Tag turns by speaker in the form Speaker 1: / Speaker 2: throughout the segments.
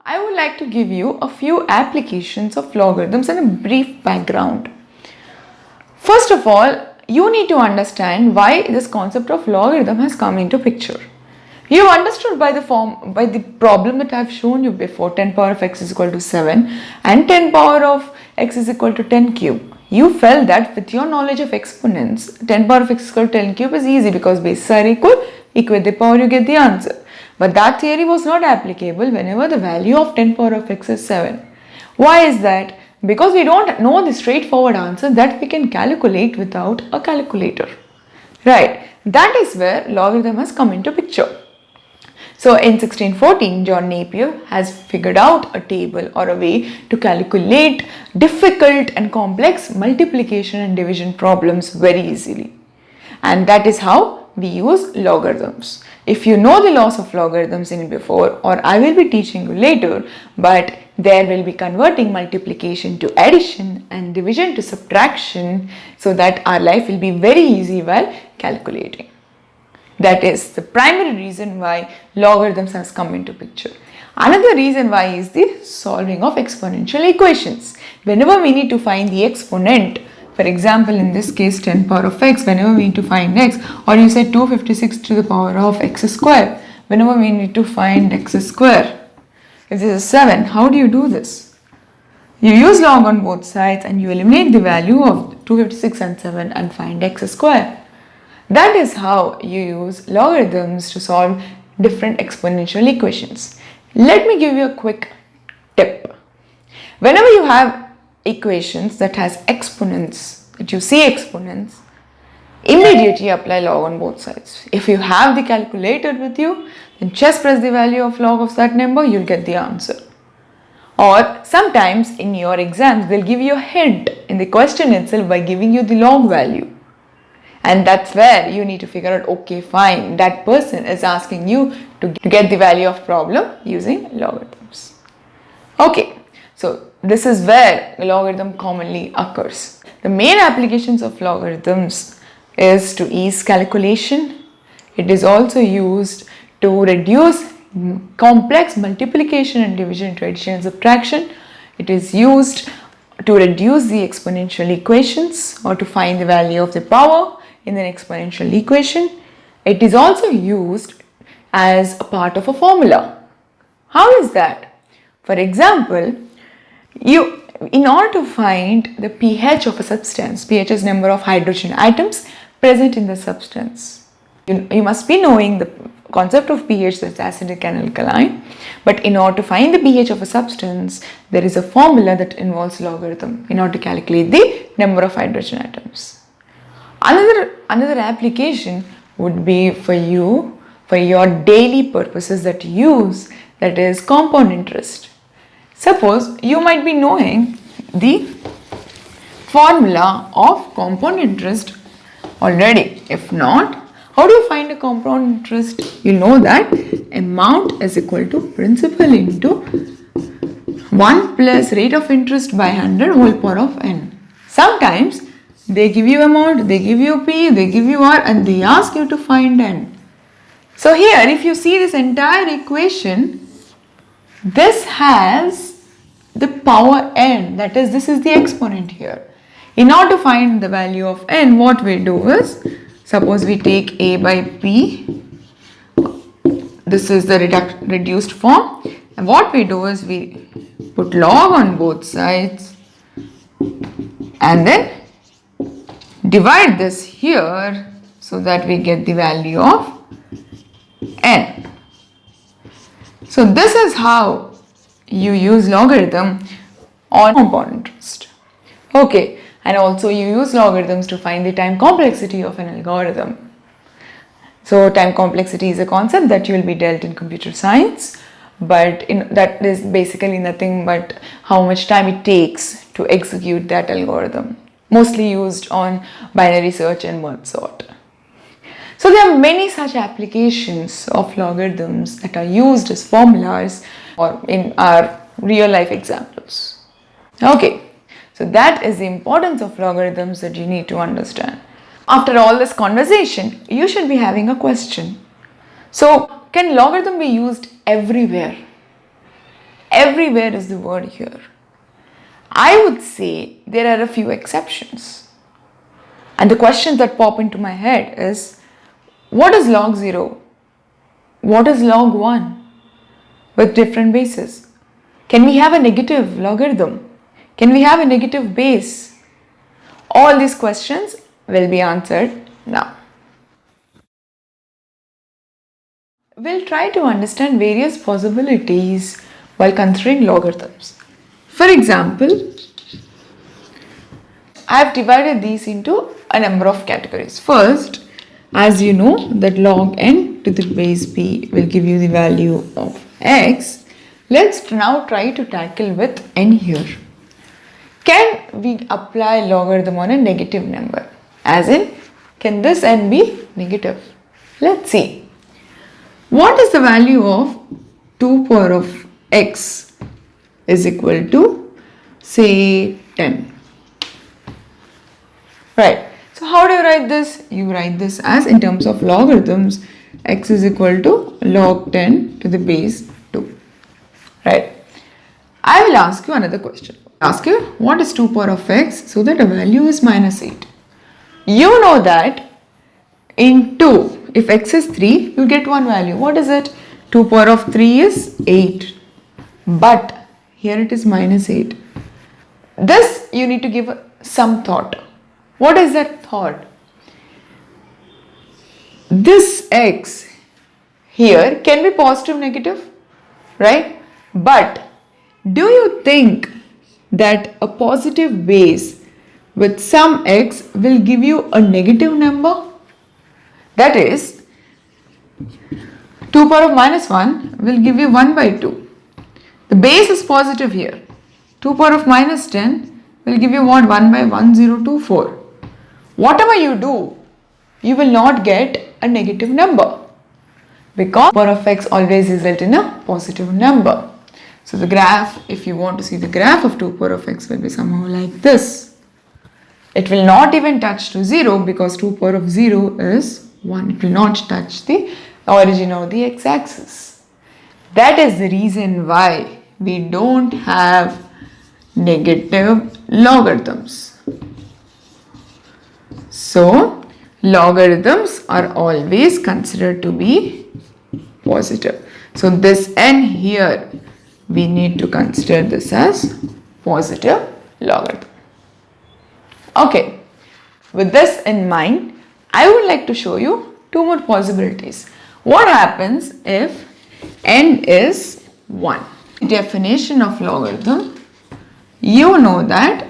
Speaker 1: I would like to give you a few applications of logarithms and a brief background. First of all, you need to understand why this concept of logarithm has come into picture. You understood by the problem that I have shown you before, 10 power of x is equal to 7 and 10 power of x is equal to 10 cube. You felt that with your knowledge of exponents, 10 power of x is equal to 10 cube is easy because bases are equal, equate the power, you get the answer. But that theory was not applicable whenever the value of 10 power of x is 7. Why is that? Because we don't know the straightforward answer that we can calculate without a calculator. Right, that is where logarithm has come into picture. So in 1614, John Napier has figured out a table or a way to calculate difficult and complex multiplication and division problems very easily. And that is how we use logarithms. If you know the laws of logarithms in before, or I will be teaching you later, but there will be converting multiplication to addition and division to subtraction so that our life will be very easy while calculating. That is the primary reason why logarithms has come into picture. Another reason why is the solving of exponential equations. Whenever we need to find the exponent, for example in this case 10 power of x, whenever we need to find x, or you say 256 to the power of x square, whenever we need to find x square, if this is 7, how do you do this? You use log on both sides and you eliminate the value of 256 and 7 and find x square. That is how you use logarithms to solve different exponential equations. Let me give you a quick tip. Whenever you have equations that has exponents, that you see exponents, immediately apply log on both sides. If you have the calculator with you, then just press the value of log of that number, you'll get the answer. Or sometimes in your exams, they'll give you a hint in the question itself by giving you the log value. And that's where you need to figure out, okay, fine, that person is asking you to get the value of problem using logarithms. Okay, so this is where logarithm commonly occurs. The main applications of logarithms is to ease calculation. It is also used to reduce complex multiplication and division to addition and subtraction. It is used to reduce the exponential equations or to find the value of the power in an exponential equation. It is also used as a part of a formula. How is that? For example, in order to find the pH of a substance, pH is number of hydrogen atoms present in the substance. You must be knowing the concept of pH, that's acidic and alkaline. But in order to find the pH of a substance, there is a formula that involves logarithm in order to calculate the number of hydrogen atoms. Another application would be for your daily purposes that you use, that is compound interest. Suppose you might be knowing the formula of compound interest already. If not, how do you find a compound interest? You know that amount is equal to principal into 1 plus rate of interest by 100 whole power of n. Sometimes they give you amount, they give you P, they give you R, and they ask you to find N. So here, if you see this entire equation, this has the power N, that is, this is the exponent here. In order to find the value of N, what we do is, suppose we take A by P, this is the reduced form, and what we do is we put log on both sides, and then divide this here so that we get the value of n. So this is how you use logarithm on compound interest. Okay, and also you use logarithms to find the time complexity of an algorithm. So time complexity is a concept that you will be dealt in computer science, but that is basically nothing but how much time it takes to execute that algorithm. Mostly used on binary search and merge sort. So there are many such applications of logarithms that are used as formulas or in our real life examples. Okay, so that is the importance of logarithms that you need to understand. After all this conversation, you should be having a question. So can logarithm be used everywhere? everywhere is the word here. I would say there are a few exceptions. And the questions that pop into my head is, what is log 0? What is log 1? With different bases. Can we have a negative logarithm? Can we have a negative base? All these questions will be answered now. We'll try to understand various possibilities while considering logarithms. For example, I have divided these into a number of categories. First, as you know that log n to the base b will give you the value of x. Let's now try to tackle with n here. Can we apply logarithm on a negative number? As in, can this n be negative? Let's see. What is the value of 2 power of x is equal to, say, 10? Right. So how do you write this? You write this as, in terms of logarithms, x is equal to log 10 to the base 2. Right. I will ask you another question. Ask you, what is 2 power of x so that a value is minus 8? You know that in 2, if x is 3, you get one value. What is it? 2 power of 3 is 8. But here it is minus 8. This you need to give some thought. What is that thought? This x here can be positive, negative, right? But do you think that a positive base with some x will give you a negative number? That is, 2 power of minus 1 will give you 1 by 2. The base is positive here. 2 power of minus 10 will give you what? 1 by 1024. Whatever you do, you will not get a negative number because power of x always result in a positive number. So the graph, if you want to see the graph of 2 power of x, will be somehow like this. It will not even touch to 0 because 2 power of 0 is 1. It will not touch the origin of the x-axis. That is the reason why we don't have negative logarithms. So, logarithms are always considered to be positive. So, this n here, we need to consider this as positive logarithm. Okay, with this in mind, I would like to show you two more possibilities. What happens if n is 1? Definition of logarithm, you know that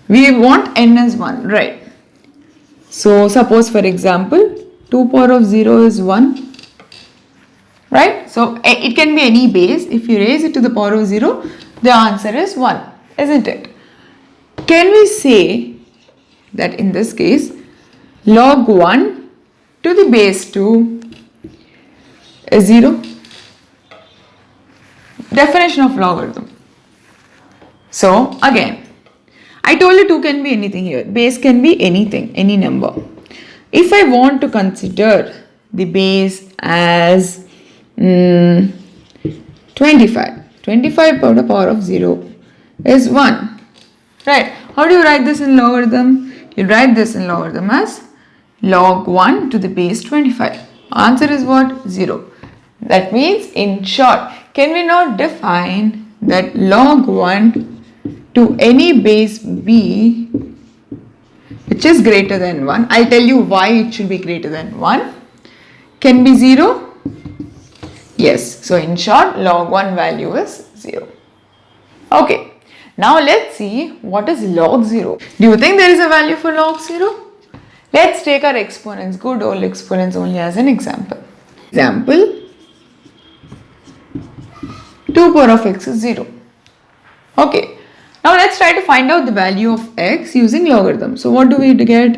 Speaker 1: we want n as 1, right? So suppose for example 2 power of 0 is 1, right? So it can be any base. If you raise it to the power of 0, the answer is 1, isn't it? Can we say that in this case log 1 to the base 2 is 0? Definition of logarithm. So again, I told you 2 can be anything here. Base can be anything, any number. If I want to consider the base as 25 to the power of 0 is 1. Right. How do you write this in logarithm? You write this in logarithm as log 1 to the base 25. Answer is what? 0. That means, in short, can we now define that log 1 to any base b which is greater than 1, I'll tell you why it should be greater than 1, can be 0? Yes. So in short, log 1 value is 0. Okay. Now let's see what is log 0. Do you think there is a value for log 0? Let's take our exponents, good old exponents only as an example. Example, 2 power of x is 0. Okay. Now let's try to find out the value of x using logarithm. So what do we get?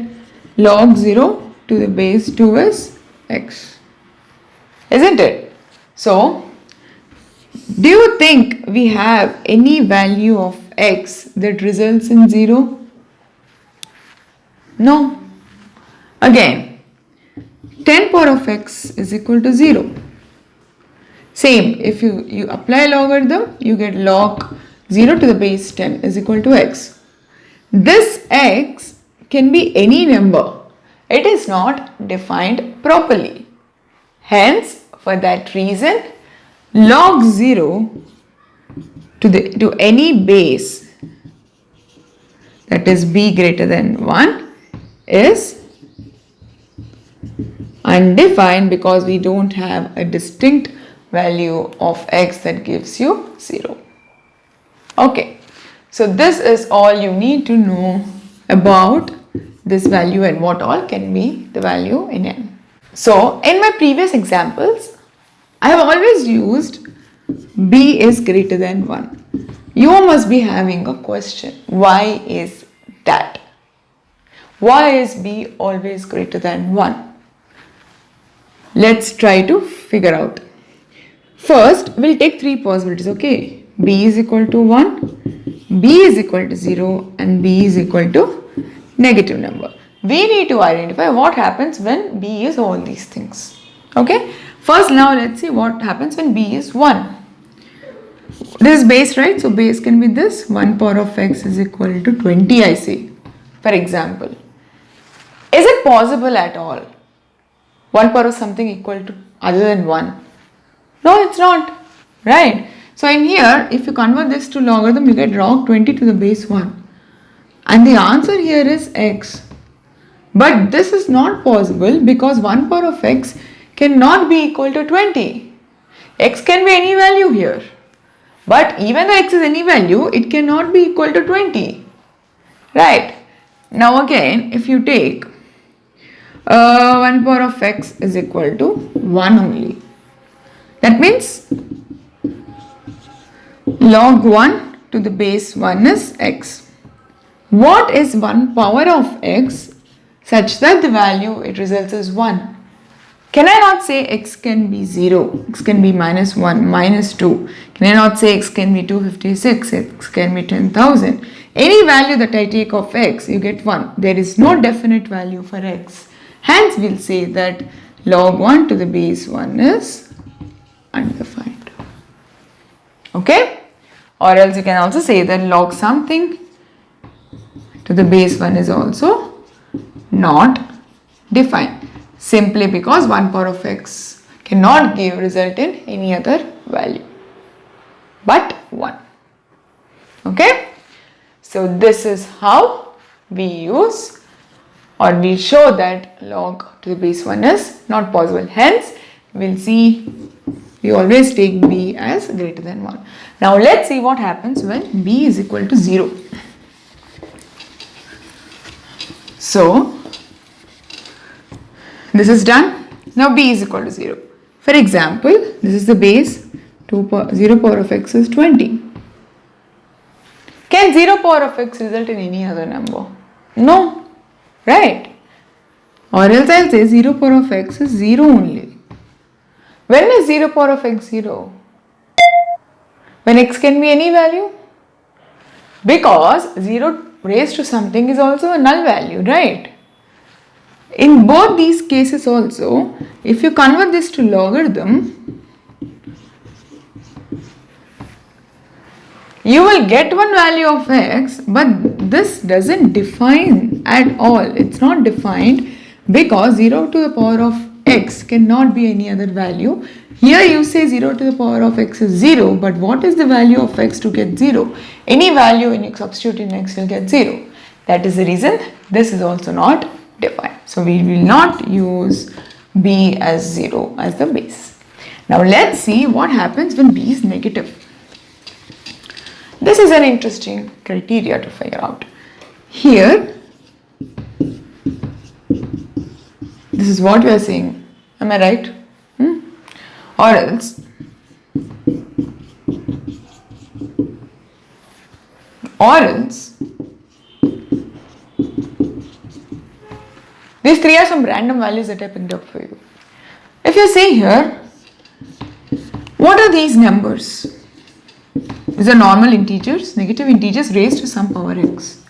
Speaker 1: Log 0 to the base 2 is x. Isn't it? So, do you think we have any value of x that results in 0? No. Again, 10 power of x is equal to 0. Same, if you apply logarithm, you get log 0 to the base 10 is equal to x. This x can be any number. It is not defined properly. Hence, for that reason, log 0 to any base, that is b greater than 1, is undefined because we don't have a distinct value of x that gives you 0. Okay, so this is all you need to know about this value and what all can be the value in n. So in my previous examples, I have always used b is greater than 1. You must be having a question. Why is that? Why is b always greater than 1? Let's try to figure out. First, we'll take three possibilities, okay? B is equal to 1, B is equal to 0 and B is equal to negative number. We need to identify what happens when B is all these things, okay? First, now let's see what happens when B is 1. This is base, right? So base can be this, 1 power of x is equal to 20, I say, for example. Is it possible at all 1 power of something equal to other than 1? No, it's not, right? So in here, if you convert this to logarithm, you get log 20 to the base 1. And the answer here is x. But this is not possible because 1 power of x cannot be equal to 20. X can be any value here. But even though x is any value, it cannot be equal to 20. Right? Now again, if you take 1 power of x is equal to 1 only. That means log 1 to the base 1 is x. What is 1 power of x such that the value it results is 1? Can I not say x can be 0, x can be minus 1, minus 2? Can I not say x can be 256, x can be 10,000? Any value that I take of x, you get 1. There is no definite value for x. Hence, we'll say that log 1 to the base 1 is undefined. Okay? Or else you can also say that log something to the base 1 is also not defined. Simply because 1 power of x cannot give result in any other value but 1. Okay? So this is how we use or we show that log to the base 1 is not possible. Hence, we'll see we always take b as greater than 1. Now let's see what happens when b is equal to 0. So this is done. Now b is equal to 0. For example, this is the base 0 power of x is 20. Can 0 power of x result in any other number? No, right? Or else I'll say 0 power of x is 0 only. When is 0 power of x 0? When x can be any value? Because 0 raised to something is also a null value, right? In both these cases also, if you convert this to logarithm, you will get one value of x, but this doesn't define at all. It's not defined because 0 to the power of x cannot be any other value. Here you say 0 to the power of x is 0, but what is the value of x to get 0? Any value when you substitute in x will get 0. That is the reason this is also not defined. So we will not use b as 0 as the base. Now let's see what happens when b is negative. This is an interesting criteria to figure out. Here, this is what we are saying. Am I right? Or else, these three are some random values that I picked up for you. If you see here, what are these numbers? These are normal integers, negative integers raised to some power x.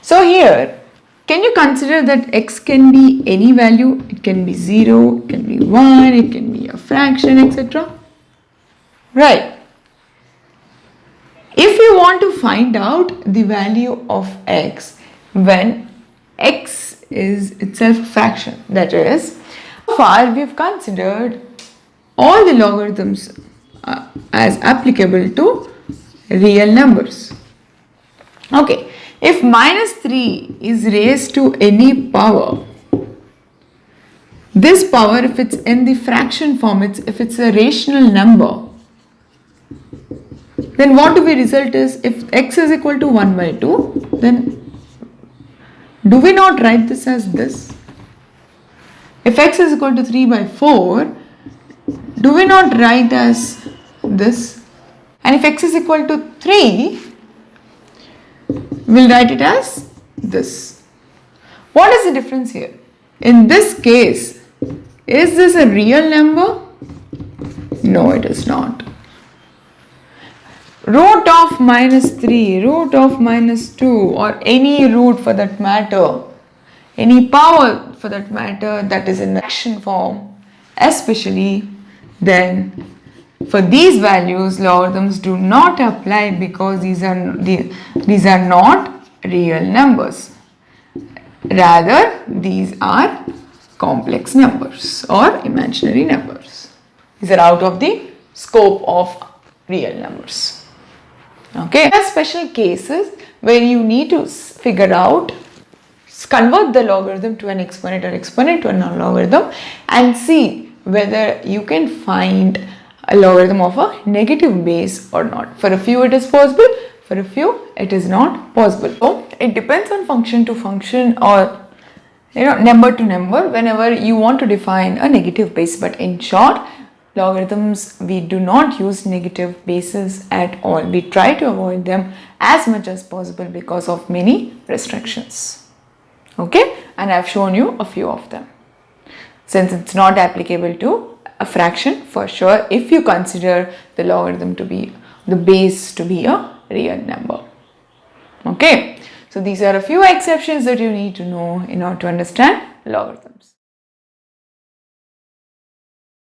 Speaker 1: So here, can you consider that x can be any value? It can be 0, it can be 1, it can be a fraction, etc. Right. If you want to find out the value of x when x is itself a fraction, that is, so far we've considered all the logarithms as applicable to real numbers. Okay, if minus 3 is raised to any power, this power, if it's in the fraction form, if it's a rational number, then what do we result is, if x is equal to 1 by 2, then do we not write this as this? If x is equal to 3 by 4, do we not write as this? And if x is equal to 3, we'll write it as this. What is the difference here? In this case, is this a real number? No, it is not. Root of minus 3, root of minus 2, or any root for that matter, any power for that matter that is in fraction form, especially, then for these values logarithms do not apply, because these are not real numbers. Rather, these are complex numbers or imaginary numbers. These are out of the scope of real numbers. Okay, there are special cases where you need to figure out, convert the logarithm to an exponent or exponent to a non-logarithm, and see whether you can find a logarithm of a negative base or not. For a few it is possible, for a few it is not possible. So it depends on function to function, or number to number, whenever you want to define a negative base. But in short, logarithms, we do not use negative bases at all. We try to avoid them as much as possible because of many restrictions. Okay, and I've shown you a few of them. Since it's not applicable to a fraction, for sure, if you consider the logarithm to be the base to be a real number. Okay, so these are a few exceptions that you need to know in order to understand logarithms.